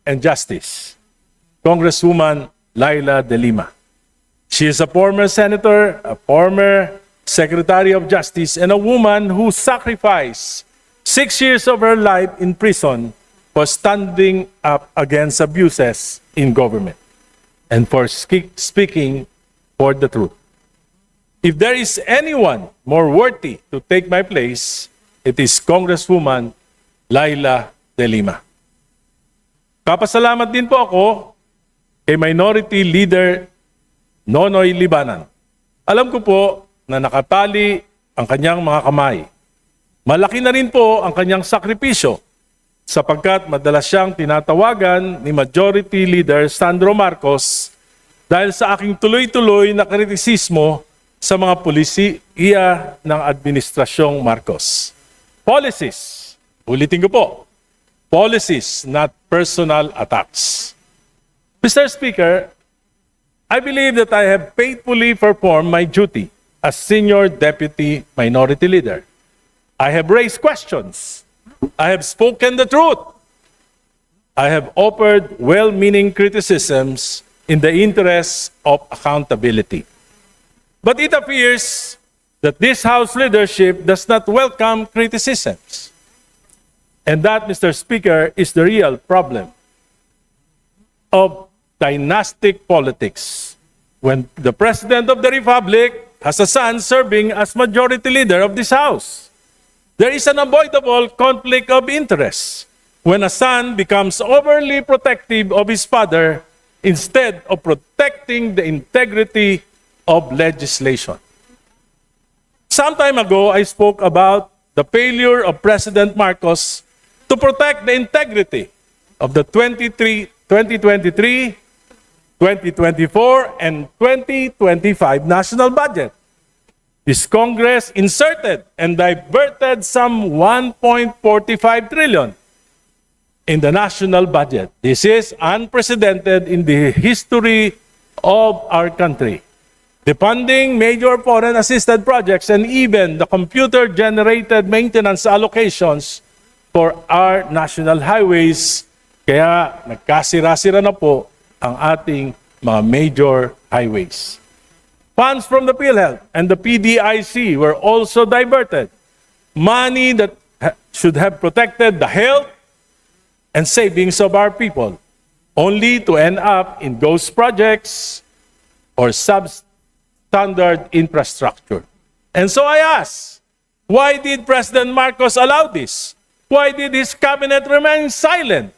and Justice, Congresswoman Laila De Lima. She is a former senator, a former Secretary of Justice, and a woman who sacrificed 6 years of her life in prison for standing up against abuses in government and for speaking for the truth. If there is anyone more worthy to take my place, it is Congresswoman Laila De Lima. Kapasalamat din po ako kay Minority Leader Nonoy Libanan. Alam ko po na nakatali ang kanyang mga kamay. Malaki na rin po ang kanyang sakripisyo sapagkat madalas siyang tinatawagan ni Majority Leader Sandro Marcos dahil sa aking tuloy-tuloy na kritisismo sa mga polisiya ng Administrasyong Marcos. Policies, ulitin ko po, policies, not personal attacks. Mr. Speaker, I believe that I have faithfully performed my duty as Senior Deputy Minority Leader. I have raised questions. I have spoken the truth. I have offered well-meaning criticisms in the interest of accountability. But it appears that this House leadership does not welcome criticisms. And that, Mr. Speaker, is the real problem of dynastic politics. When the President of the Republic has a son serving as Majority Leader of this House, there is an unavoidable conflict of interest when a son becomes overly protective of his father instead of protecting the integrity of legislation. Some time ago, I spoke about the failure of President Marcos to protect the integrity of the 2023, 2024, and 2025 national budget. This Congress inserted and diverted some 1.45 trillion in the national budget. This is unprecedented in the history of our country. Defunding major foreign assisted projects and even the computer-generated maintenance allocations for our national highways. Kaya nagkasira-sira na po ang ating mga major highways. Funds from the PhilHealth and the PDIC were also diverted. Money that should have protected the health and savings of our people, only to end up in ghost projects or substandard infrastructure. And so I ask, why did President Marcos allow this? Why did his cabinet remain silent?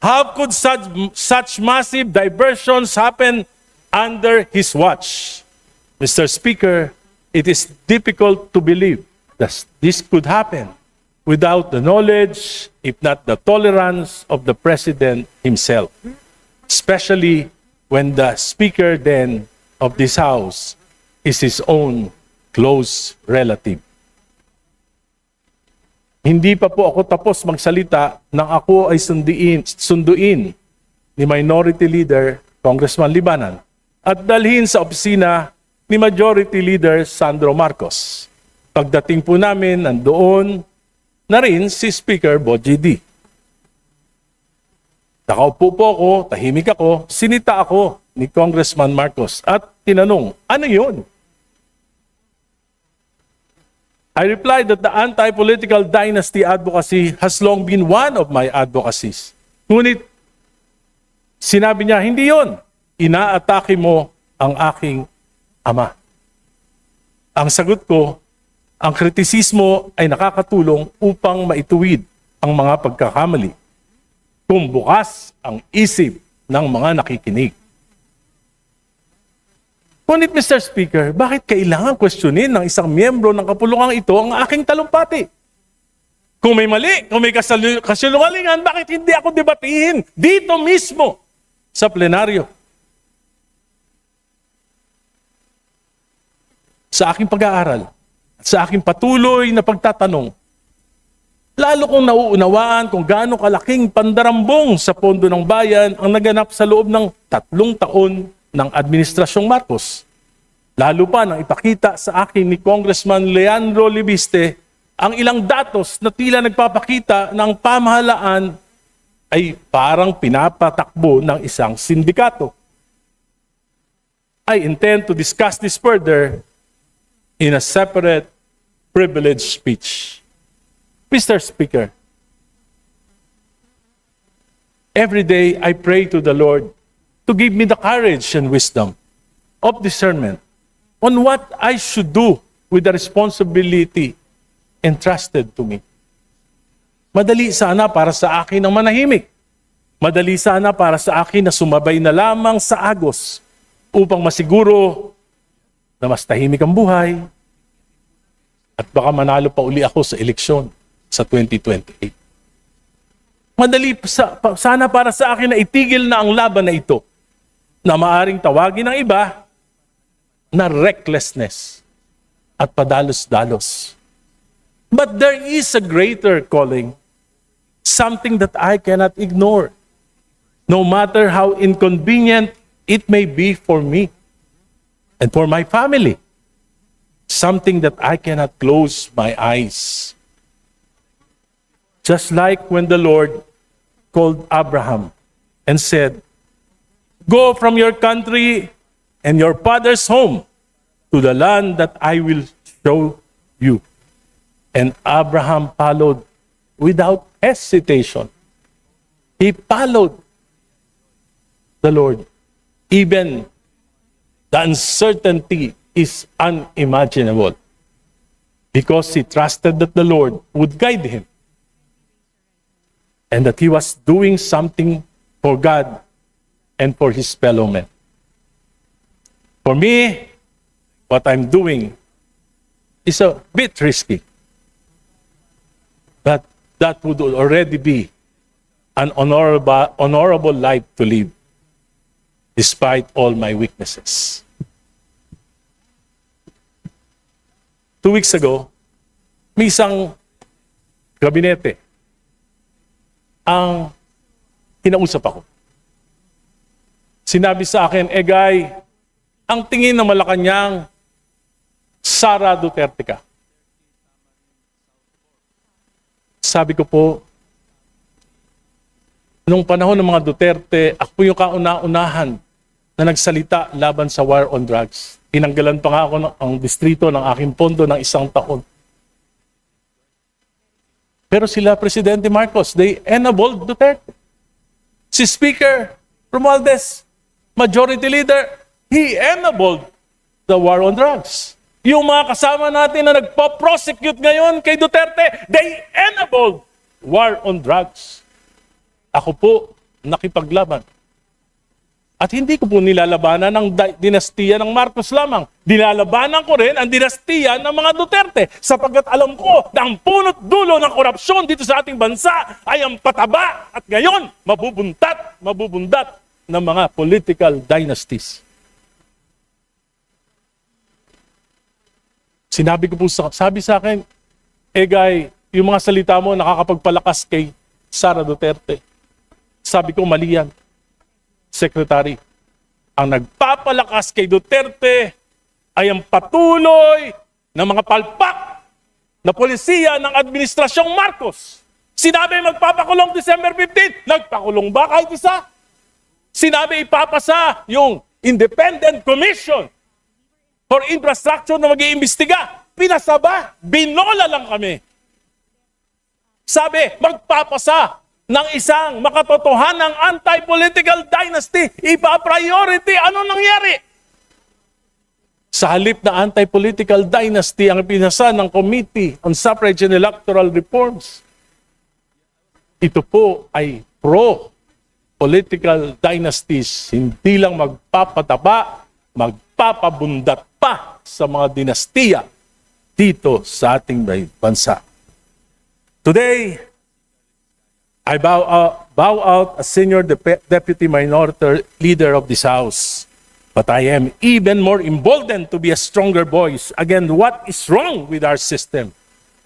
How could such massive diversions happen under his watch? Mr. Speaker, it is difficult to believe that this could happen without the knowledge, if not the tolerance, of the President himself, especially when the Speaker then of this House is his own close relative. Hindi pa po ako tapos magsalita nang ako ay sunduin ni Minority Leader Congressman Libanan at dalhin sa opisina ni Majority Leader Sandro Marcos. Pagdating po namin, nandoon na rin si Speaker Bogie D. Nakaupo po ako, tahimik ako, sinita ako ni Congressman Marcos at tinanong, ano yun? I replied that the anti-political dynasty advocacy has long been one of my advocacies. Ngunit, sinabi niya, hindi yun. Inaatake mo ang aking ama. Ang sagot ko, ang kritisismo ay nakakatulong upang maituwid ang mga pagkakamali kung bukas ang isip ng mga nakikinig. Ngunit, Mr. Speaker, bakit kailangan questionin ng isang miyembro ng kapulungang ito ang aking talumpati? Kung may mali, kung may kasinungalingan, bakit hindi ako debatihin dito mismo sa plenaryo? Sa aking pag-aaral, sa aking patuloy na pagtatanong, lalo kong nauunawaan kung gaano kalaking pandarambong sa pondo ng bayan ang naganap sa loob ng 3 taon ng Administrasyong Marcos. Lalo pa nang ipakita sa akin ni Congressman Leandro Libiste ang ilang datos na tila nagpapakita ng pamahalaan ay parang pinapatakbo ng isang sindikato. I intend to discuss this further in a separate privileged speech. Mr. Speaker, every day I pray to the Lord to give me the courage and wisdom of discernment on what I should do with the responsibility entrusted to me. Madali sana para sa akin ang manahimik. Madali sana para sa akin na sumabay na lamang sa agos upang masiguro na mas tahimik ang buhay at baka manalo pa uli ako sa eleksyon sa 2028. Madali sana para sa akin na itigil na ang laban na ito na maaring tawagin ng iba na recklessness at padalos-dalos. But there is a greater calling, something that I cannot ignore, no matter how inconvenient it may be for me and for my family. Something that I cannot close my eyes. Just like when the Lord called Abraham and said, "Go from your country and your father's home to the land that I will show you." And Abraham followed without hesitation. He followed the Lord. Even the uncertainty is unimaginable because he trusted that the Lord would guide him and that he was doing something for God and for his fellow men. For me, what I'm doing is a bit risky, but that would already be an honorable life to live despite all my weaknesses. 2 weeks ago, may isang gabinete ang kinausap ako. Sinabi sa akin, Guy, ang tingin ng Malacanang, Sara Duterte ka. Sabi ko po, nung panahon ng mga Duterte, ako po yung kauna-unahan na nagsalita laban sa war on drugs. Tinanggalan pa nga ako ang distrito ng aking pondo ng 1 taon. Pero sila, Presidente Marcos, they enabled Duterte. Si Speaker Romualdez, Majority Leader, he enabled the war on drugs. Yung mga kasama natin na nagpo-prosecute ngayon kay Duterte, they enabled war on drugs. Ako po, nakipaglaban. At hindi ko po nilalabanan ang dinastiya ng Marcos lamang. Dinalabanan ko rin ang dinastiya ng mga Duterte sapagkat alam ko na ang punot dulo ng korupsyon dito sa ating bansa ay ang pataba at ngayon mabubundat ng mga political dynasties. Sabi sa akin, Guy, yung mga salita mo nakakapagpalakas kay Sara Duterte. Sabi ko, mali yan. Secretary, ang nagpapalakas kay Duterte ay ang patuloy ng mga palpak na polisiya ng Administrasyong Marcos. Sinabi magpapakulong December 15, nagpakulong ba kahit isa? Sinabi ipapasa yung Independent Commission for Infrastructure na mag-iimbestiga. Pinasa ba? Binola lang kami. Sabi, magpapasa ng isang makatotohanang anti-political dynasty, ipa-priority, ano nangyari? Sa halip na anti-political dynasty ang pinasa ng Committee on Suffrage and Electoral Reforms, ito po ay pro-political dynasties, hindi lang magpapataba, magpapabundat pa sa mga dinastiya dito sa ating bansa. Today, I bow out as Senior Deputy Minority Leader of this House. But I am even more emboldened to be a stronger voice against what is wrong with our system.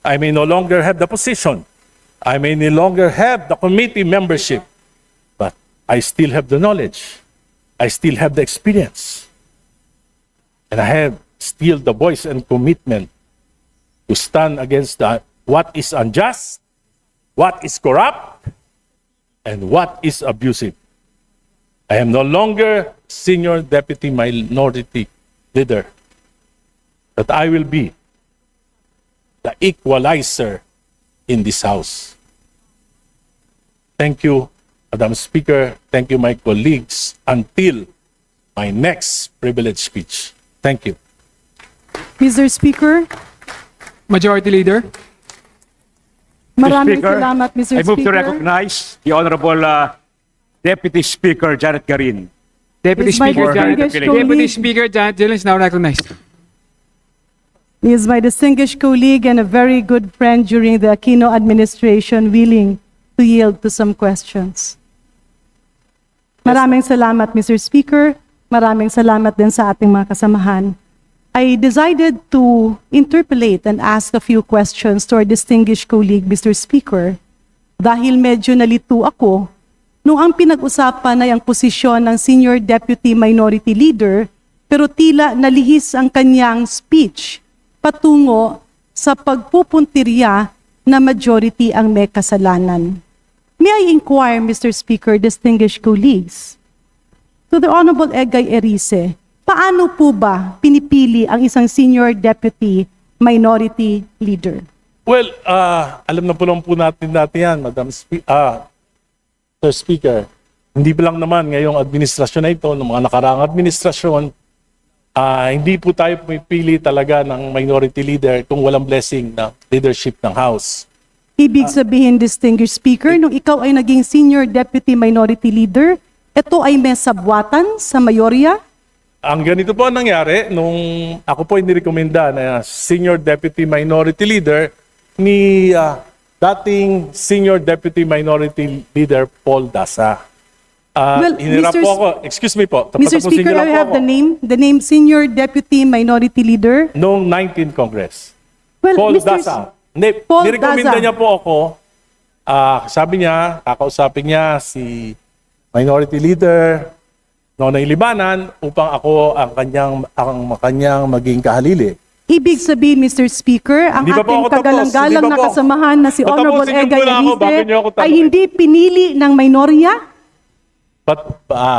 I may no longer have the position. I may no longer have the committee membership. But I still have the knowledge. I still have the experience. And I have still the voice and commitment to stand against what is unjust, what is corrupt, and what is abusive. I am no longer senior deputy minority leader, but I will be the equalizer in this House. Thank you, Madam Speaker. Thank you, my colleagues, until my next privilege speech. Thank you. Mr. Speaker, Majority Leader. maraming Speaker, salamat, Mr. I move to Speaker. recognize the Honorable Deputy Speaker Janet Garin. Deputy Is my Speaker Janet. distinguished Deputy Deputy colleague, Speaker Janet Dillon is now recognized. he is my distinguished colleague and a very good friend during the Aquino administration, willing to yield to some questions. Maraming salamat, Mr. Speaker. Maraming salamat din sa ating mga kasamahan. I decided to interpolate and ask a few questions to our distinguished colleague, Mr. Speaker, dahil medyo nalito ako nung ang pinag-usapan ay ang posisyon ng Senior Deputy Minority Leader, pero tila nalihis ang kanyang speech patungo sa pagpupuntirya na majority ang may kasalanan. May I inquire, Mr. Speaker, distinguished colleagues, to the Honorable Egay Erice, paano po ba pinipili ang isang Senior Deputy Minority Leader? Well, alam na po lang po natin yan, Sir Speaker. Hindi pa lang naman ngayong administrasyon na ito, ng mga nakaraang administrasyon, hindi po tayo pumipili talaga ng minority leader kung walang blessing na leadership ng House. Ibig sabihin, distinguished speaker, nung ikaw ay naging Senior Deputy Minority Leader, ito ay may sabwatan sa mayorya? Ang ganito po ang nangyari nung ako po inirekomenda na Senior Deputy Minority Leader ni dating Senior Deputy Minority Leader Paul Dasa. Well, Hinirap Mr. po ako. Excuse me po. Mr. Patapusin Speaker, niyo lang I po have ako. the name Senior Deputy Minority Leader. Noong 19th Congress. Well, Paul Mr. Dasa. Hindi, Paul nirekomenda Daza. niya po ako. Sabi niya, kakausapin niya si Minority Leader Nonoy Libanan upang ako ang kanyang maging kahalili. Ibig sabihin, Mr. Speaker, ang Hindi pa po ating ako tapos. kagalang-galang Hindi pa na po. kasamahan na si Honorable Patapusin niyo Egay muna ako bago niyo ako Erice tanungin. ay hindi pinili ng minorya? But,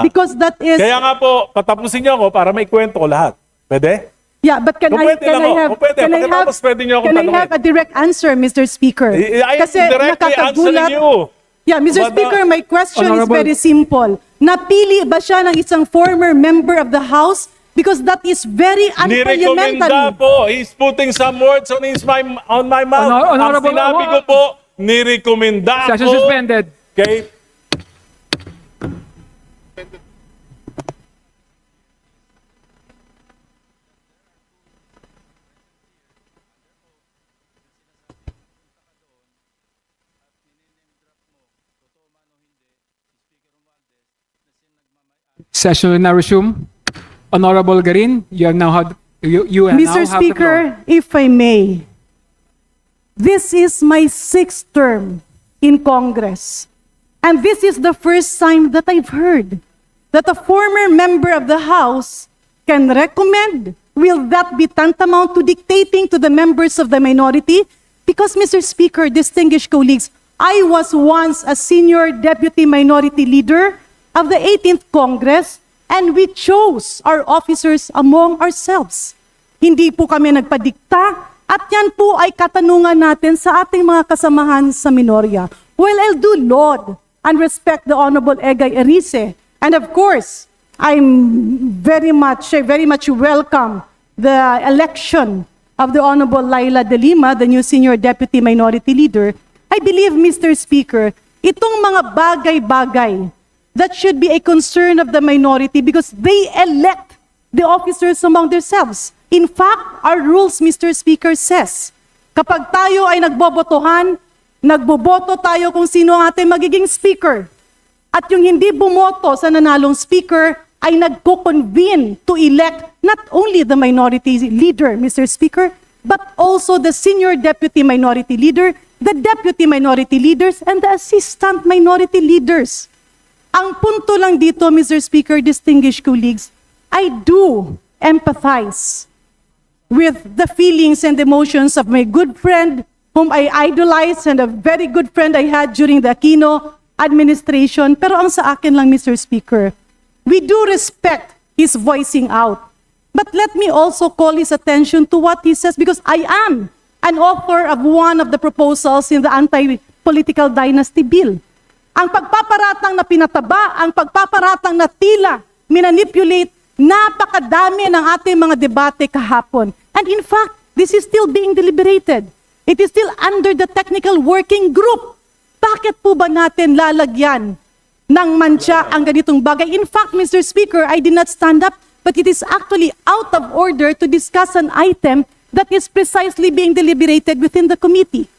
Because that is... kaya nga po, patapusin niyo ako para may kwento ko lahat. Pwede? Yeah, but can Kung I pwede lang ako. Kung pwede, pagkatapos pwede niyo akong can I tanungin. have a direct answer, Mr. Speaker? I am directly answering you. Yeah, Mr. But, Speaker, my question Honorable- is very simple. Napili ba siya ng isang former member of the House? Because that is very Nirekomenda unparliamentary. po. He's putting some words on my mouth. Honorable- Ang sinabi ko po, nirekomenda Session ako. suspended. Okay? Session will now resume. Honorable Garin, you have now had you have now Mr. have the floor. Speaker, if I may, this is my 6th term in Congress. And this is the first time that I've heard that a former member of the House can recommend. Will that be tantamount to dictating to the members of the minority? Because, Mr. Speaker, distinguished colleagues, I was once a Senior Deputy Minority Leader of the 18th Congress, and we chose our officers among ourselves. Hindi po kami nagpadikta, at yan po ay katanungan natin sa ating mga kasamahan sa minorya. Well, I'll do laud and respect the Honorable Egay Erice. And of course, I'm very much welcome the election of the Honorable Laila De Lima, the new Senior Deputy Minority Leader. I believe, Mr. Speaker, itong mga bagay-bagay that should be a concern of the minority because they elect the officers among themselves. In fact, our rules, Mr. Speaker, says, kapag tayo ay nagbobotohan, nagboboto tayo kung sino ang ating magiging speaker. At yung hindi bumoto sa nanalong speaker ay nagko-convene to elect not only the minority leader, Mr. Speaker, but also the Senior Deputy Minority Leader, the Deputy Minority Leaders, and the Assistant Minority Leaders. Ang punto lang dito, Mr. Speaker, distinguished colleagues, I do empathize with the feelings and emotions of my good friend whom I idolize and a very good friend I had during the Aquino administration. Pero ang sa akin lang, Mr. Speaker, we do respect his voicing out. But let me also call his attention to what he says, because I am an author of one of the proposals in the anti-political dynasty bill. Ang pagpaparatang na pinataba, ang pagpaparatang na tila minanipulate, napakadami ng ating mga debate kahapon. And in fact, this is still being deliberated. It is still under the technical working group. Bakit po ba natin lalagyan ng mantsa ang ganitong bagay? In fact, Mr. Speaker, I did not stand up, but it is actually out of order to discuss an item that is precisely being deliberated within the committee.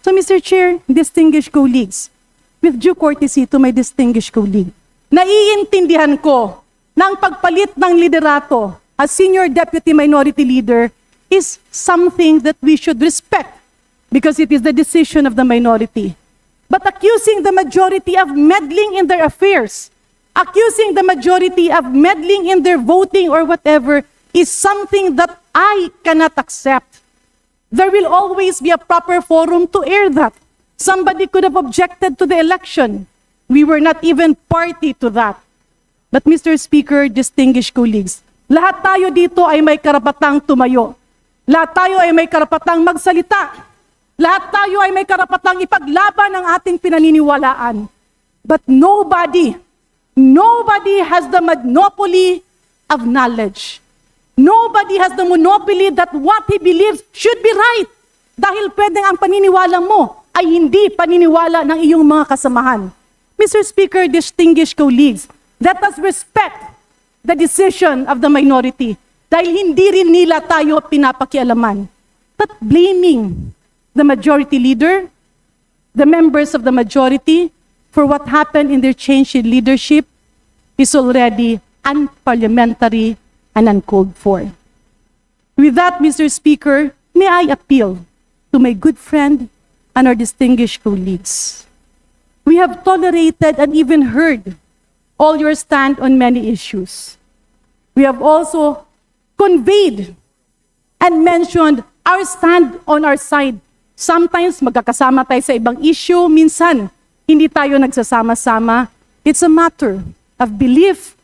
So, Mr. Chair, distinguished colleagues, with due courtesy to my distinguished colleague, naiintindihan ko na ang pagpalit ng liderato as Senior Deputy Minority Leader is something that we should respect because it is the decision of the minority. But accusing the majority of meddling in their affairs, accusing the majority of meddling in their voting or whatever is something that I cannot accept. There will always be a proper forum to air that. Somebody could have objected to the election. We were not even party to that. But Mr. Speaker, distinguished colleagues, lahat tayo dito ay may karapatang tumayo. Lahat tayo ay may karapatang magsalita. Lahat tayo ay may karapatang ipaglaban ang ating pinaniniwalaan. But nobody has the monopoly of knowledge. Nobody has the monopoly that what he believes should be right. Dahil pwedeng ang paniniwala mo ay hindi paniniwala ng iyong mga kasamahan. Mr. Speaker, distinguished colleagues, let us respect the decision of the minority dahil hindi rin nila tayo pinapakialaman. But blaming the majority leader, the members of the majority, for what happened in their change in leadership is already unparliamentary and uncalled for. With that, Mr. Speaker, may I appeal to my good friend and our distinguished colleagues. We have tolerated and even heard all your stand on many issues. We have also conveyed and mentioned our stand on our side. Sometimes magkakasama tayo sa ibang issue, minsan hindi tayo nagsasama-sama. It's a matter of belief,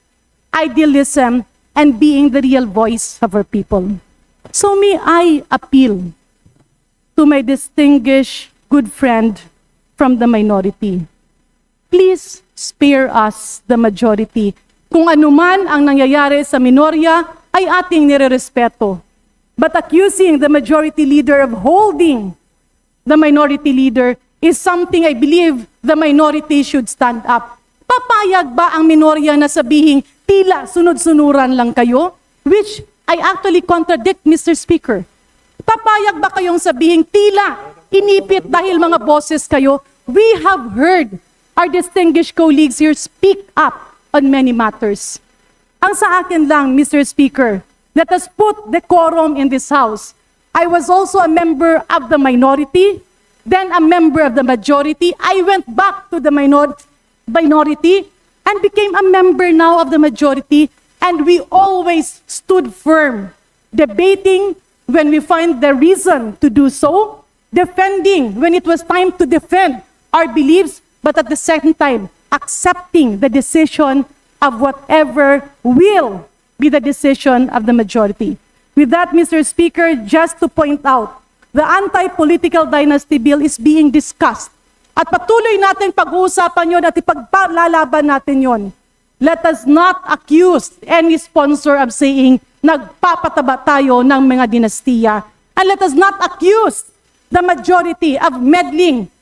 idealism, and being the real voice of our people. So may I appeal to my distinguished good friend from the minority. Please spare us, the majority. Kung anuman ang nangyayari sa minorya, ay ating nirerespeto. But accusing the majority leader of holding the minority leader is something I believe the minority should stand up. Papayag ba ang minorya na sabihin, tila sunod-sunuran lang kayo? Which I actually contradict, Mr. Speaker. Papayag ba kayong sabihin, tila inipit dahil mga boses kayo? We have heard our distinguished colleagues here speak up on many matters. Ang sa akin lang, Mr. Speaker, let us put decorum in this House. I was also a member of the minority, then a member of the majority. I went back to the minority and became a member now of the majority, and we always stood firm, debating when we find the reason to do so, defending when it was time to defend our beliefs, but at the same time, accepting the decision of whatever will be the decision of the majority. With that, Mr. Speaker, just to point out, the anti-political dynasty bill is being discussed. At patuloy natin pag-uusapan yon at ipaglalaban natin yon. Let us not accuse any sponsor of saying, nagpapataba tayo ng mga dinastiya. And let us not accuse the majority of meddling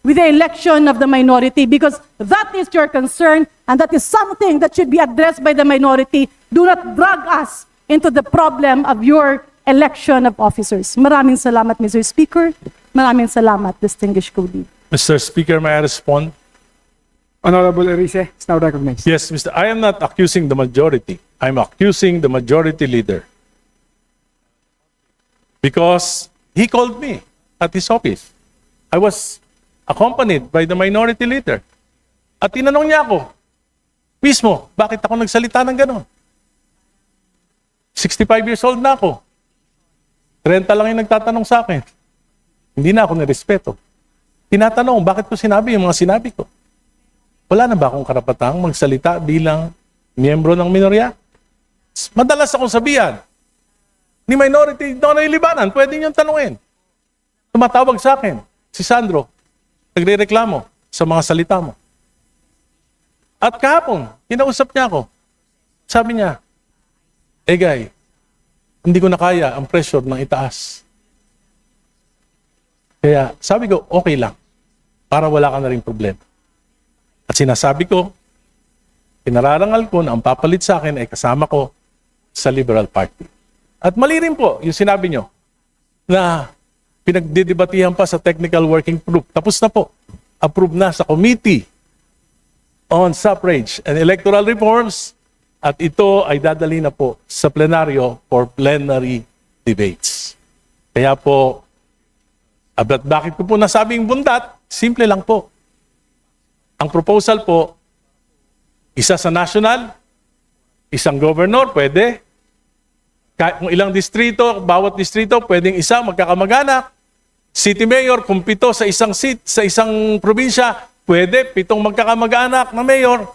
with the election of the minority, because that is your concern and that is something that should be addressed by the minority. Do not drag us into the problem of your election of officers. Maraming salamat, Mr. Speaker. Maraming salamat, distinguished colleague. Mr. Speaker, may I respond? Honorable Erice is now recognized. Yes, Mr. I am not accusing the majority. I'm accusing the majority leader. Because he called me at his office. I was accompanied by the minority leader. At tinanong niya ako, mismo, bakit ako nagsalita ng gano'n? 65 years old na ako. 30 lang yung nagtatanong sa akin. Hindi na ako nirespeto. Tinatanong, bakit ko sinabi yung mga sinabi ko? wala na ba akong karapatang magsalita bilang miyembro ng minorya? Madalas akong sabihan, ni Minority Nonoy Libanan, pwede niyong tanungin. Tumatawag sa akin, si Sandro, nagre-reklamo sa mga salita mo. At kahapon, kinausap niya ako. Sabi niya, Egay, hindi ko na kaya ang pressure ng itaas. Kaya sabi ko, okay lang, para wala ka na rin problema. At sinasabi ko, pinararangal ko na ang papalit sa akin ay kasama ko sa Liberal Party. At mali rin po yung sinabi nyo na pinagdidebatihan pa sa Technical Working Group. Tapos na po. Approve na sa Committee on Suffrage and Electoral Reforms at ito ay dadali na po sa plenaryo for plenary debates. Kaya po, bakit ko po nasabing bundat? Simple lang po. Ang proposal po, isa sa national, isang governor, pwede. Kahit kung ilang distrito, bawat distrito, pwedeng isa, magkakamag-anak. City mayor, kung 7 sa isang seat, sa isang probinsya, pwede, 7 magkakamag-anak na mayor.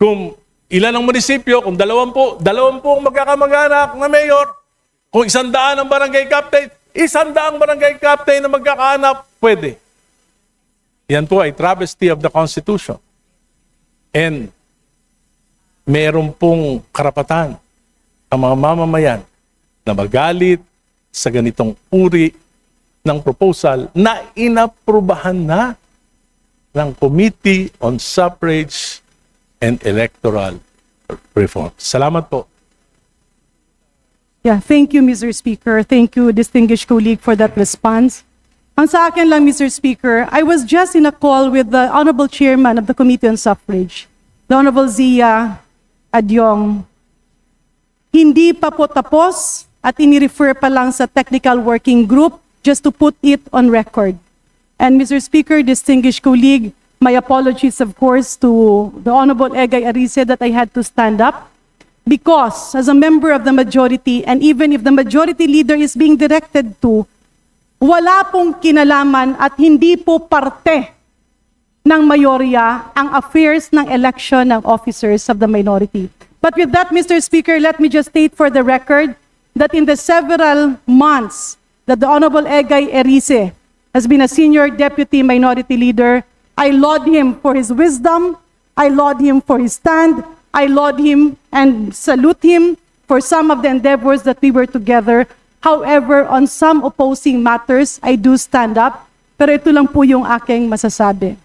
Kung ilan ang munisipyo, kung 20 ang magkakamag-anak na mayor. Kung 100 ang barangay captain, 100 barangay captain na magkakaanak, pwede. Yan po ay travesty of the Constitution. And meron pong karapatan ang mga mamamayan na magalit sa ganitong uri ng proposal na inaprubahan na ng Committee on Suffrage and Electoral Reform. Salamat po. Yeah, thank you, Mr. Speaker. Thank you, distinguished colleague, for that response. Ang sa akin lang, Mr. Speaker, I was just in a call with the Honorable Chairman of the Committee on Suffrage, the Honorable Zia Adyong. Hindi pa po tapos at ini-refer pa lang sa Technical Working Group just to put it on record. And Mr. Speaker, distinguished colleague, my apologies, of course, to the Honorable Egay Arice that I had to stand up because as a member of the majority, and even if the majority leader is being directed to, wala pong kinalaman at hindi po parte ng mayorya ang affairs ng election ng officers of the minority. But with that, Mr. Speaker, let me just state for the record that in the several months that the Honorable Egay Erice has been a senior deputy minority leader, I laud him for his wisdom, I laud him for his stand, I laud him and salute him for some of the endeavors that we were together. However, on some opposing matters, I do stand up, pero ito lang po yung aking masasabi.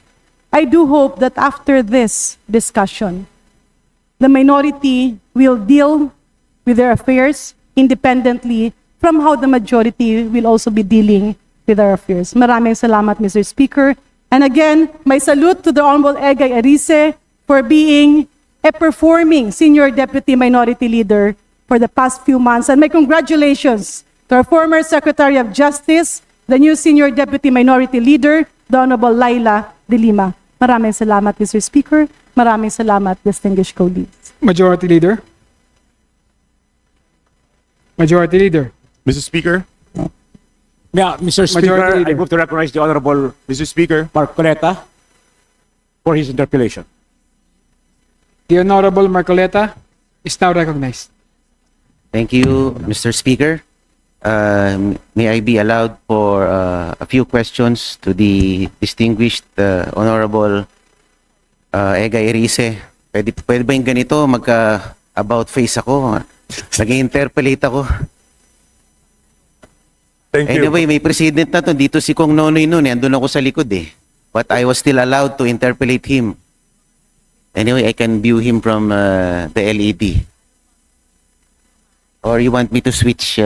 I do hope that after this discussion, the minority will deal with their affairs independently from how the majority will also be dealing with their affairs. Maraming salamat, Mr. Speaker. And again, my salute to the Honorable Egay Arice for being a performing senior deputy minority leader for the past few months. And my congratulations to our former Secretary of Justice, the new senior deputy minority leader, the Honorable Laila de Lima. Maraming salamat, Mr. Speaker. Maraming salamat, distinguished colleagues. Majority Leader. Majority Leader. Mr. Speaker, Yeah, Mr. Majority Speaker, Leader. I move to recognize the Honorable Mr. Speaker, Mark Coleta for his interpellation. The Honorable Marcoleta is now recognized. Thank you, Mr. Speaker. May I be allowed for a few questions to the distinguished Honorable Egay Erice? Pwede ba yung ganito? Magka-about face ako. Nag-interpellate ako. Thank you. Anyway, may president na to. Dito si Kong Nonoy noon. Andun ako sa likod eh. But I was still allowed to interpellate him. Anyway, I can view him from the LED. Or you want me to switch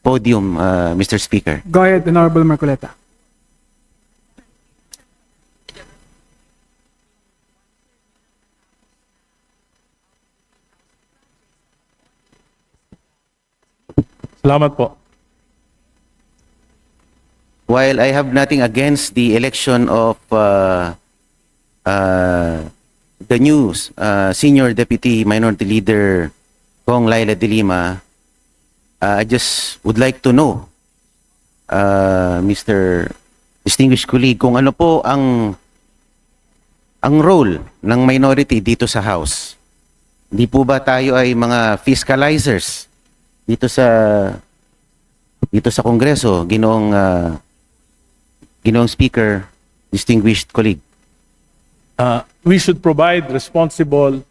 podium, Mr. Speaker? Go ahead, Honorable Marcoleta. Salamat po. While I have nothing against the election of the new senior deputy minority leader Kong Laila de Lima, I just would like to know, Mr. Distinguished colleague, kung ano po ang ang role ng minority dito sa House? Hindi po ba tayo ay mga fiscalizers dito sa Kongreso, Ginoong Speaker, distinguished colleague? We should provide responsible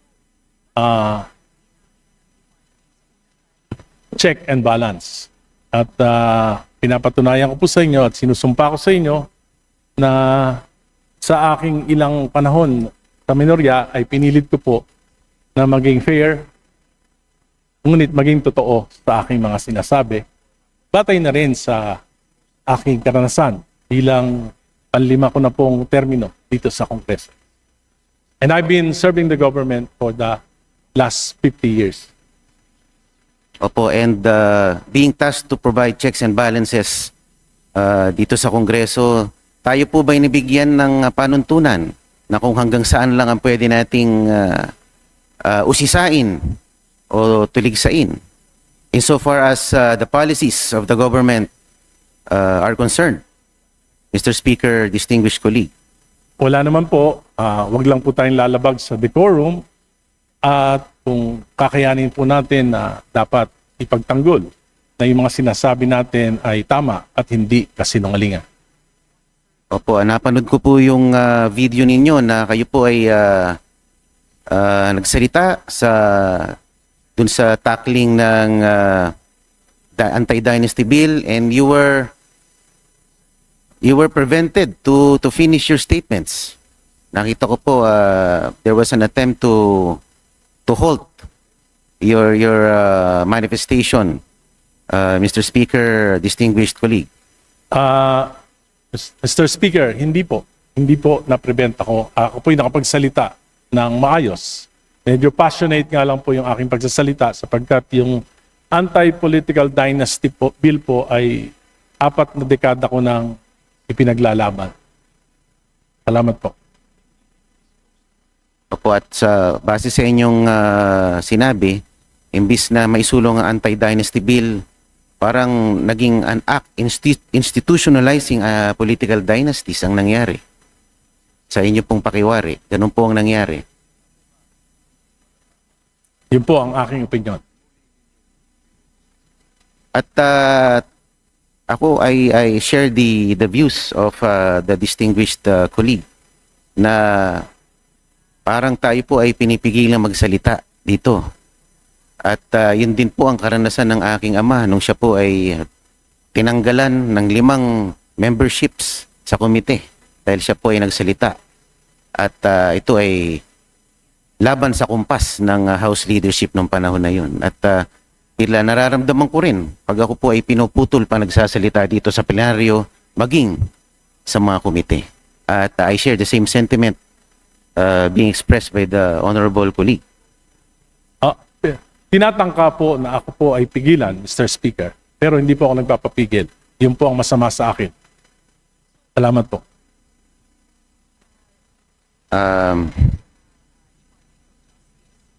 check and balance. At pinapatunayan ko po sa inyo at sinusumpa ko sa inyo na sa aking ilang panahon sa minorya ay pinilit ko po na maging fair, ngunit maging totoo sa aking mga sinasabi. Batay na rin sa aking karanasan bilang panlima ko na pong termino dito sa Kongreso. And I've been serving the government for the last 50 years. Opo, and being tasked to provide checks and balances dito sa Kongreso, tayo po ba'y nabigyan ng panuntunan na kung hanggang saan lang ang pwede nating usisain o tuligsain insofar as the policies of the government are concerned? Mr. Speaker, distinguished colleague. Wala naman po, wag lang po tayong lalabag sa decorum at kung kakayanin po natin na dapat ipagtanggol na yung mga sinasabi natin ay tama at hindi kasinungalingan. Opo, napanood ko po yung video ninyo na kayo po ay nagsalita dun sa tackling ng anti-dynasty bill, and you were prevented to finish your statements. Nakita ko po there was an attempt to halt your manifestation, Mr. Speaker, distinguished colleague. Mr. Speaker, hindi po na-prevent ako. Ako po'y nakapagsalita ng maayos. Medyo passionate nga lang po yung aking pagsasalita sapagkat yung anti-political dynasty bill po ay 4 na dekada ko nang ipinaglalaban. Salamat po. Opo, at base sa inyong sinabi, imbis na maisulong ang anti-dynasty bill, parang naging an act institutionalizing political dynasties ang nangyari. Sa inyo pong pakiwari, ganun po ang nangyari. Yun po ang aking opinion. At ako I share the views of the distinguished colleague na parang tayo po ay pinipigilang magsalita dito. At yun din po ang karanasan ng aking ama nung siya po ay tinanggalan ng 5 memberships sa komite dahil siya po ay nagsalita. At ito ay laban sa kumpas ng House leadership nung panahon na yun. At tila nararamdaman ko rin pag ako po ay pinuputol pa nagsasalita dito sa plenaryo, maging sa mga komite. At I share the same sentiment being expressed by the honorable colleague. Tinatangka po na ako po ay pigilan, Mr. Speaker, pero hindi po ako nagpapapigil. Yun po ang masama sa akin. Salamat po.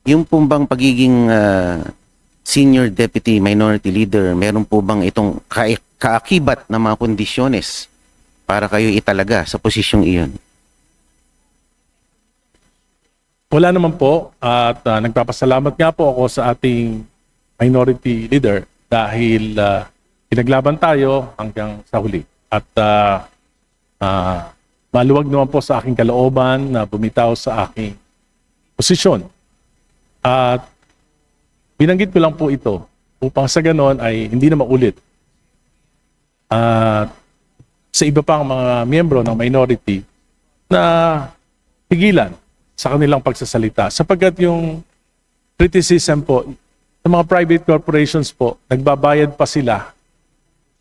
Yung po bang pagiging senior deputy minority leader, meron po bang itong kaakibat na mga kondisyones para kayo italaga sa posisyong iyon? Wala naman po at nagpapasalamat nga po ako sa ating minority leader dahil pinaglaban tayo hanggang sa huli. At maluwag naman po sa aking kalooban na bumitaw sa aking posisyon. At binanggit ko lang po ito upang sa ganon ay hindi na maulit. At sa iba pang mga miyembro ng minority na pigilan sa kanilang pagsasalita. Sapagkat yung criticism po, sa mga private corporations po, nagbabayad pa sila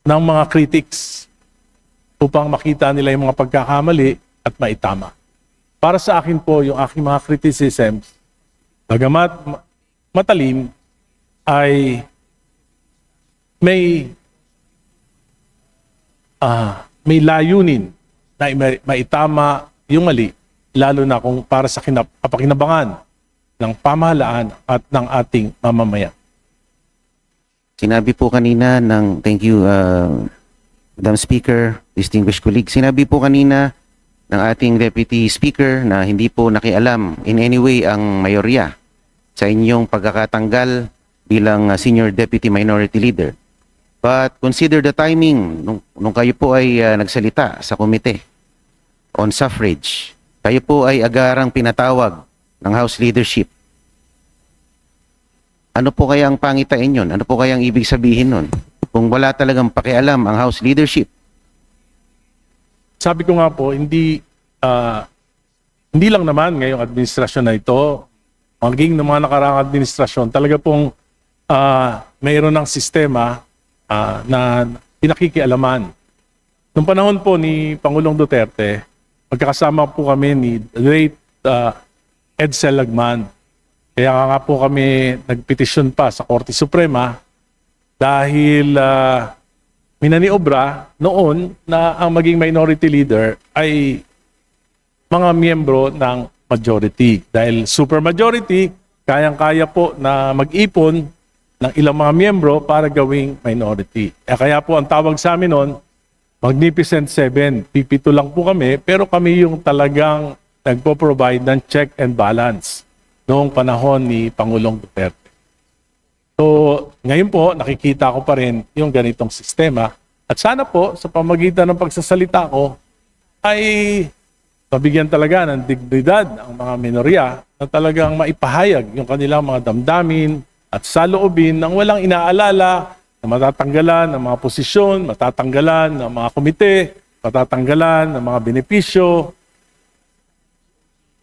ng mga critics upang makita nila yung mga pagkakamali at maitama. Para sa akin po, yung aking mga criticisms, bagamat matalim, ay may layunin na maitama yung mali, lalo na kung para sa kapakinabangan ng pamahalaan at ng ating mamamayan. Sinabi po kanina thank you, Madam Speaker, distinguished colleague, sinabi po kanina ng ating Deputy Speaker na hindi po nakialam in any way ang mayorya sa inyong pagkakatanggal bilang Senior Deputy Minority Leader. But consider the timing nung kayo po ay nagsalita sa komite on suffrage. Kayo po ay agarang pinatawag ng House Leadership. Ano po kaya ang pangitain yun? Ano po kaya ang ibig sabihin nun? Kung wala talagang pakialam ang House Leadership. Sabi ko nga po, hindi lang naman ngayong administrasyon na ito, maging ng mga nakaraang administrasyon, talaga pong mayroon ng sistema na pinakikialaman. Noong panahon po ni Pangulong Duterte, magkakasama po kami ni late Edsel Lagman. Kaya nga po kami nagpetisyon pa sa Korte Suprema dahil minaniobra noon na ang maging minority leader ay mga miyembro ng majority. Dahil supermajority, kayang-kaya po na mag-ipon ng ilang mga miyembro para gawing minority. Kaya po ang tawag sa amin noon, Magnificent Seven. Pipito lang po kami, pero kami yung talagang nagpo-provide ng check and balance noong panahon ni Pangulong Duterte. So, ngayon po, nakikita ko pa rin yung ganitong sistema. At sana po, sa pamagitan ng pagsasalita ko, ay mabigyan talaga ng dignidad ang mga minorya na talagang maipahayag yung kanilang mga damdamin at saloobin nang walang inaalala na matatanggalan ng mga posisyon, matatanggalan ng mga komite, matatanggalan ng mga benepisyo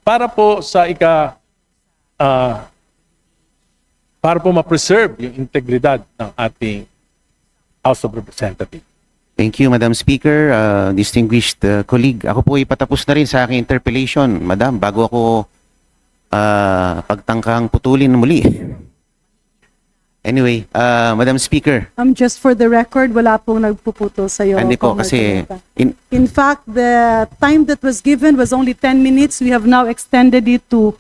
para po sa para po ma-preserve yung integridad ng ating House of Representatives. Thank you, Madam Speaker. Distinguished colleague, ako po ipatapos na rin sa aking interpellation, Madam, bago ako pagtangkang putulin muli. Anyway, Madam Speaker, Just for the record, wala pong nagpuputol sa iyo. hindi po kasi In fact, the time that was given was only 10 minutes. We have now extended it to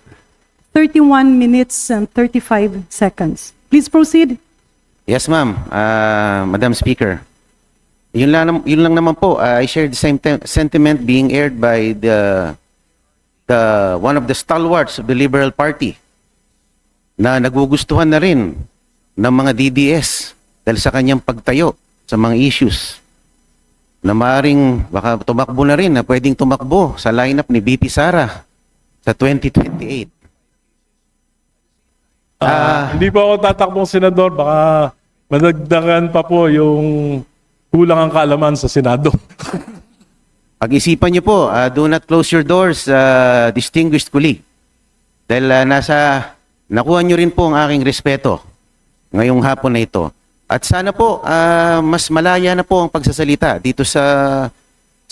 31 minutes and 35 seconds. Please proceed. yes, ma'am, Madam Speaker. Yun lang naman po. I share the same sentiment being aired by the one of the stalwarts of the Liberal Party na nagugustuhan na rin ng mga DDS dahil sa kanyang pagtayo sa mga issues na maaaring baka tumakbo na rin na pwedeng tumakbo sa lineup ni BP Sara sa 2028. Hindi po ako tatakbong senador, baka madagdagan pa po yung kulang ang kaalaman sa Senado. Pag-isipan niyo po, do not close your doors, distinguished colleague. Dahil nakuha niyo rin po ang aking respeto ngayong hapon na ito. At sana po, mas malaya na po ang pagsasalita dito sa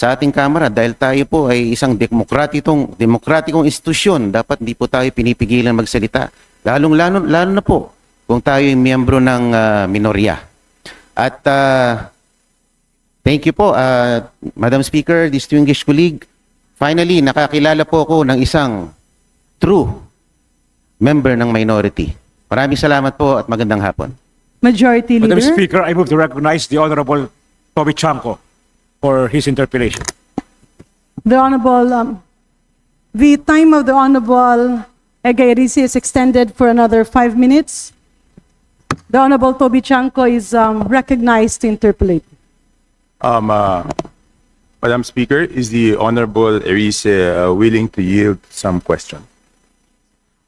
ating Kamara dahil tayo po ay isang demokratikong institusyon. Dapat hindi po tayo pinipigilan magsalita. Lalo na po kung tayo ay miyembro ng minorya. At thank you po, Madam Speaker, distinguished colleague. Finally, nakakilala po ako ng isang true member ng minority. Maraming salamat po at magandang hapon. Majority Madam Leader. Speaker, I move to recognize the Honorable Toby Chanco for his interpellation. The Honorable, the time of the Honorable Egairici is extended for another 5 minutes. The Honorable Toby Chanco is recognized to interpolate. Madam Speaker, is the Honorable Erice willing to yield some question?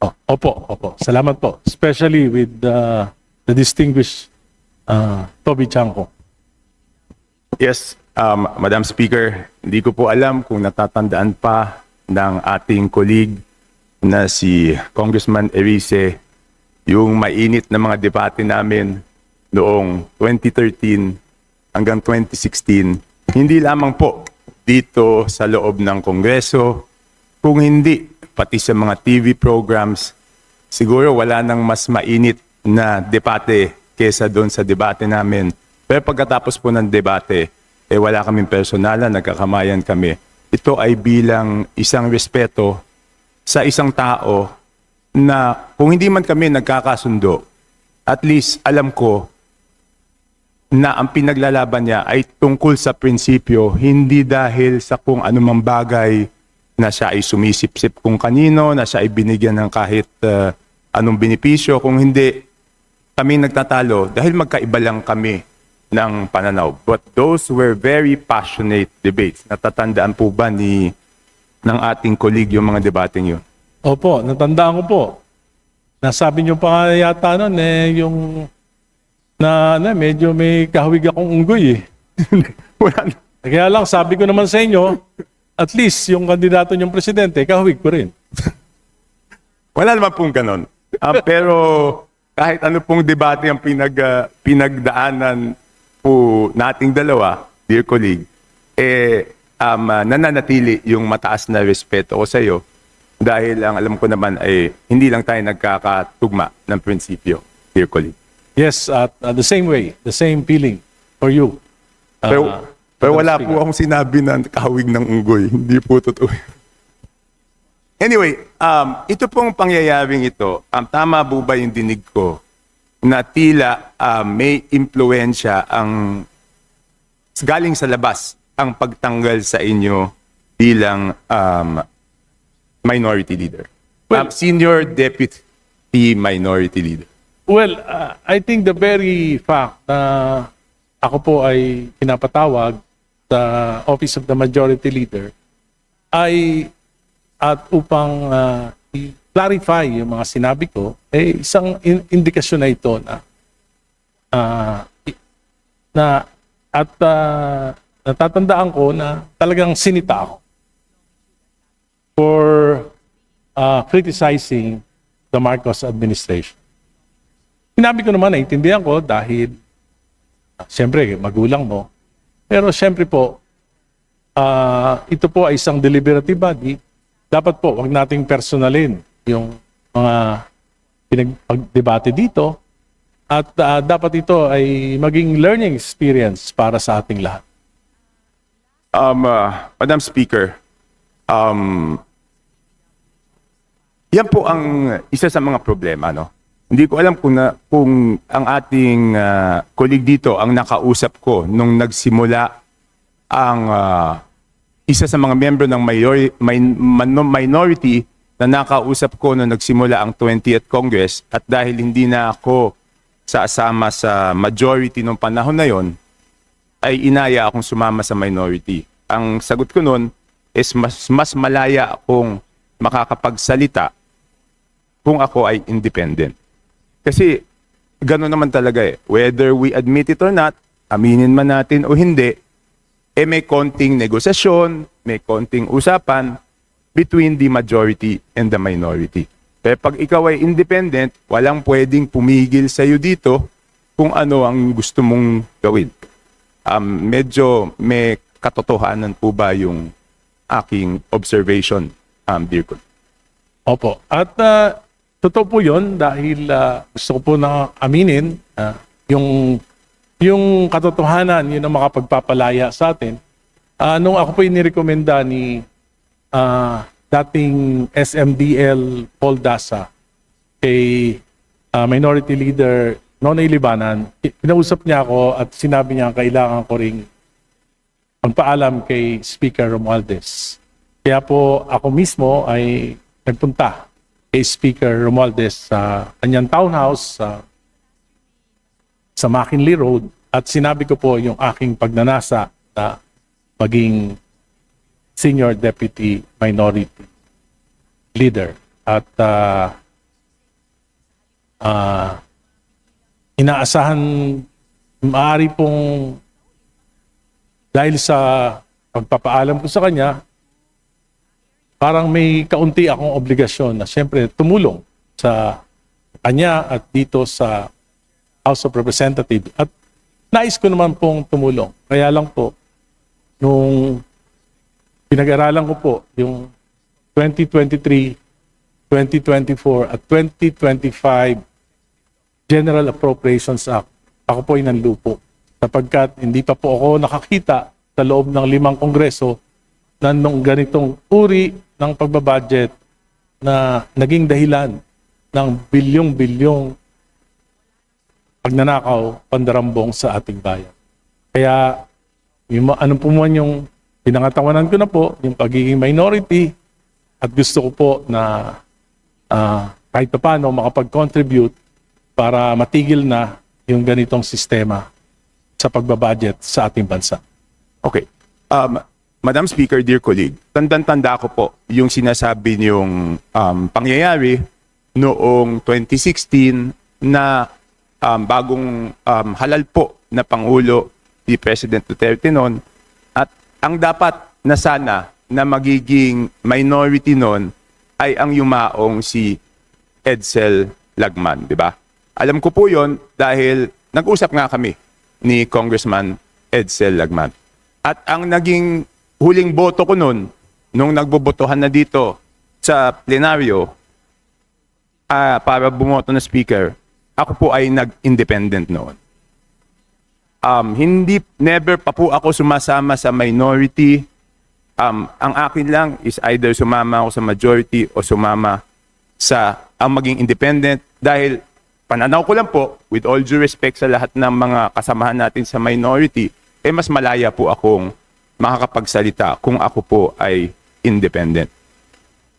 Opo. Salamat po. Especially with the distinguished Toby Chanco. Yes, Madam Speaker, hindi ko po alam kung natatandaan pa ng ating colleague na si Congressman Erice yung mainit na mga debate namin noong 2013 hanggang 2016, hindi lamang po dito sa loob ng Kongreso, kung hindi pati sa mga TV programs, siguro wala nang mas mainit na debate kesa doon sa debate namin. Pero pagkatapos po ng debate, wala kaming personalan, nagkakamayan kami. Ito ay bilang isang respeto sa isang tao na kung hindi man kami nagkakasundo, at least alam ko na ang pinaglalaban niya ay tungkol sa prinsipyo, hindi dahil sa kung anumang bagay na siya ay sumisip-sip kung kanino, na siya ay binigyan ng kahit anong benepisyo. Kung hindi, kami nagtatalo dahil magkaiba lang kami ng pananaw. But those were very passionate debates. Natatandaan po ba ng ating colleague yung mga debating yun? Opo, natandaan ko po. Nasabi niyo pa nga yata nun yung medyo may kahawig akong unggoy eh. Wala na. Kaya lang, sabi ko naman sa inyo, at least yung kandidato niyong presidente, kahawig ko rin. Wala naman pong ganon. Pero kahit ano pong debate ang pinagdaanan po nating dalawa, dear colleague, nananatili yung mataas na respeto ko sa iyo dahil ang alam ko naman ay hindi lang tayo nagkakatugma ng prinsipyo, dear colleague. Yes, at the same way, the same feeling for you. Pero wala po akong sinabi na kahawig ng unggoy. Hindi po totoo. Anyway, ito pong pangyayaring ito, tama po ba yung dinig ko na tila may impluensya ang galing sa labas ang pagtanggal sa inyo bilang minority leader? Senior deputy minority leader. Well, I think the very fact na ako po ay pinapatawag sa Office of the Majority Leader ay at upang i-clarify yung mga sinabi ko, isang indikasyon na ito na natatandaan ko na talagang sinita ako for criticizing the Marcos administration. Sinabi ko naman, naiintindihan ko dahil siyempre magulang mo. Pero siyempre po, ito po ay isang deliberative body. Dapat po, wag nating personalin yung mga pinag-debate dito. At dapat ito ay maging learning experience para sa ating lahat. Madam Speaker, yan po ang isa sa mga problema, no? Hindi ko alam kung ang ating colleague dito ang nakausap ko nung nagsimula ang isa sa mga miyembro ng minority na nakausap ko nung nagsimula ang 20th Congress, at dahil hindi na ako sasama sa majority nung panahon na yon, ay inaya akong sumama sa minority. Ang sagot ko nun is mas malaya akong makakapagsalita kung ako ay independent. Kasi gano'n naman talaga eh. Whether we admit it or not, aminin man natin o hindi, may konting negosasyon, may konting usapan between the majority and the minority. Kaya pag ikaw ay independent, walang pwedeng pumigil sa'yo dito kung ano ang gusto mong gawin. Medyo may katotohanan po ba yung aking observation, dear colleague? Opo. At totoo po yun dahil gusto ko po na aminin yung katotohanan, yun ang makapagpapalaya sa atin. Nung ako po inirekomenda ni dating SMDL Paul Dasa kay Minority Leader Nonoy Libanan, pinausap niya ako at sinabi niya kailangan ko ring magpaalam kay Speaker Romualdez. Kaya po ako mismo ay nagpunta kay Speaker Romualdez sa kanyang townhouse sa McKinley Road at sinabi ko po yung aking pagnanasa na maging Senior Deputy Minority Leader. At inaasahan maaari pong dahil sa pagpapaalam ko sa kanya, parang may kaunti akong obligasyon na siyempre tumulong sa kanya at dito sa House of Representatives. At nais ko naman pong tumulong. Kaya lang po, nung pinag-aralan ko po yung 2023, 2024 at 2025 General Appropriations Act, ako po ay nanlupo. Sapagkat hindi pa po ako nakakita sa loob ng 5 kongreso na nung ganitong uri ng pagbabudget na naging dahilan ng bilyong-bilyong pagnanakaw, pandarambong sa ating bayan. Kaya, anong po man yung pinangatawanan ko na po, yung pagiging minority, at gusto ko po na kahit paano makapag-contribute para matigil na yung ganitong sistema sa pagbabudget sa ating bansa. Okay. Madam Speaker, dear colleague, tandang-tanda ko po yung sinasabi niyong pangyayari noong 2016 na bagong halal po na Pangulo si President Duterte noon, at ang dapat na sana na magiging minority noon ay ang yumaong si Edsel Lagman, di ba? Alam ko po yon dahil nag-usap nga kami ni Congressman Edsel Lagman. At ang naging huling boto ko noon, nung nagbobotohan na dito sa plenaryo para bumoto na speaker, ako po ay nag-independent noon. Never pa po ako sumasama sa minority. Ang akin lang is either sumama ako sa majority o sumama sa ang maging independent, dahil pananaw ko lang po, with all due respect sa lahat ng mga kasamahan natin sa minority, mas malaya po akong makakapagsalita kung ako po ay independent.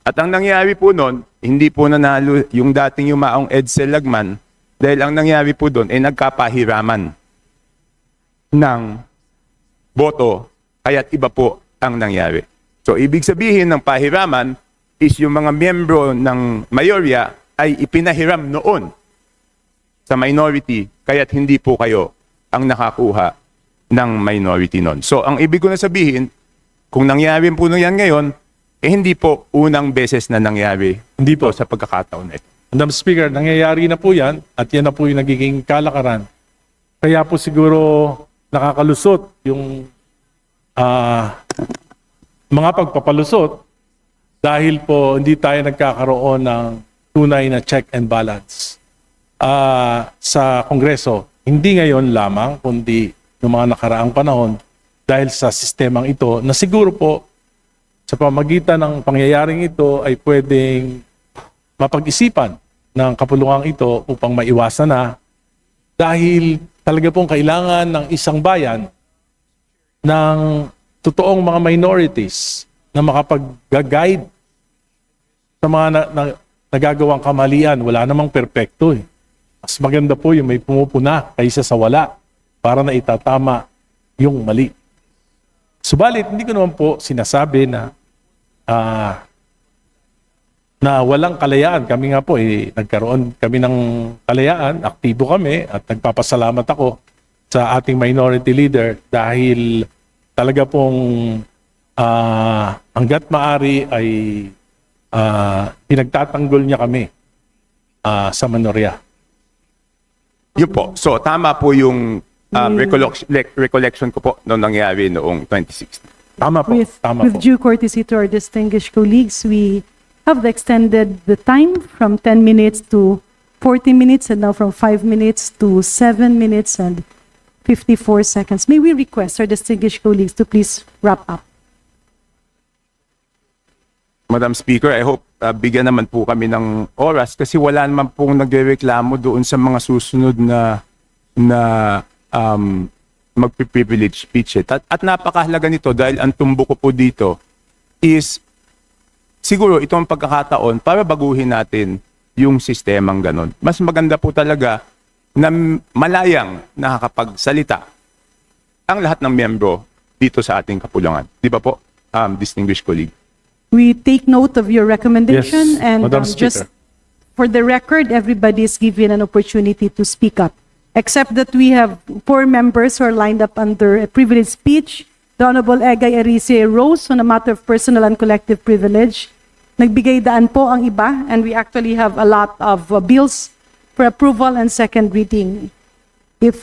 At ang nangyari po noon, hindi po nanalo yung dating yumaong Edsel Lagman, dahil ang nangyari po doon ay nagkapahiraman ng boto, kaya't iba po ang nangyari. So ibig sabihin ng pahiraman is yung mga miyembro ng mayorya ay ipinahiram noon sa minority, kaya't hindi po kayo ang nakakuha ng minority noon. So ang ibig ko na sabihin, kung nangyari po na yan ngayon, hindi po unang beses na nangyari Hindi po. sa pagkakataon na ito. Madam Speaker, nangyayari na po yan at yan na po yung nagiging kalakaran. Kaya po siguro nakakalusot yung mga pagpapalusot dahil po hindi tayo nagkakaroon ng tunay na check and balance sa Kongreso. Hindi ngayon lamang, kundi yung mga nakaraang panahon dahil sa sistemang ito na siguro po sa pamagitan ng pangyayaring ito ay pwedeng mapag-isipan ng kapulungang ito upang maiwasan na, dahil talaga pong kailangan ng isang bayan ng totoong mga minorities na makapag-guide sa mga nagagawang kamalian. Wala namang perpekto eh. Mas maganda po yung may pumupuna kaysa sa wala para na itatama yung mali. Subalit, hindi ko naman po sinasabi na walang kalayaan. Kami nga po, nagkaroon kami ng kalayaan, aktibo kami, at nagpapasalamat ako sa ating minority leader dahil talaga pong hanggat maari ay pinagtatanggol niya kami sa minorya. Yun po. So, tama po yung recollection ko po nung nangyari noong 2016. Tama po. Tama With po. due courtesy to our distinguished colleagues, we have extended the time from 10 minutes to 40 minutes and now from 5 minutes to 7 minutes and 54 seconds. May we request our distinguished colleagues to please wrap up. Madam Speaker, I hope bigyan naman po kami ng oras kasi wala naman pong nagrereklamo doon sa mga susunod na magpi-privilege speech. At napakahalaga nito dahil ang tumbo ko po dito is siguro itong pagkakataon para baguhin natin yung sistemang ganon. Mas maganda po talaga na malayang nakakapagsalita ang lahat ng miyembro dito sa ating kapulungan. Di ba po, distinguished colleague? We take note of your recommendation, Yes, and Madam just Speaker. for the record, everybody is given an opportunity to speak up. Except that we have 4 members who are lined up under a privileged speech. The Honorable Egay Arice rose on a matter of personal and collective privilege. Nagbigay daan po ang iba, and we actually have a lot of bills for approval and second reading. If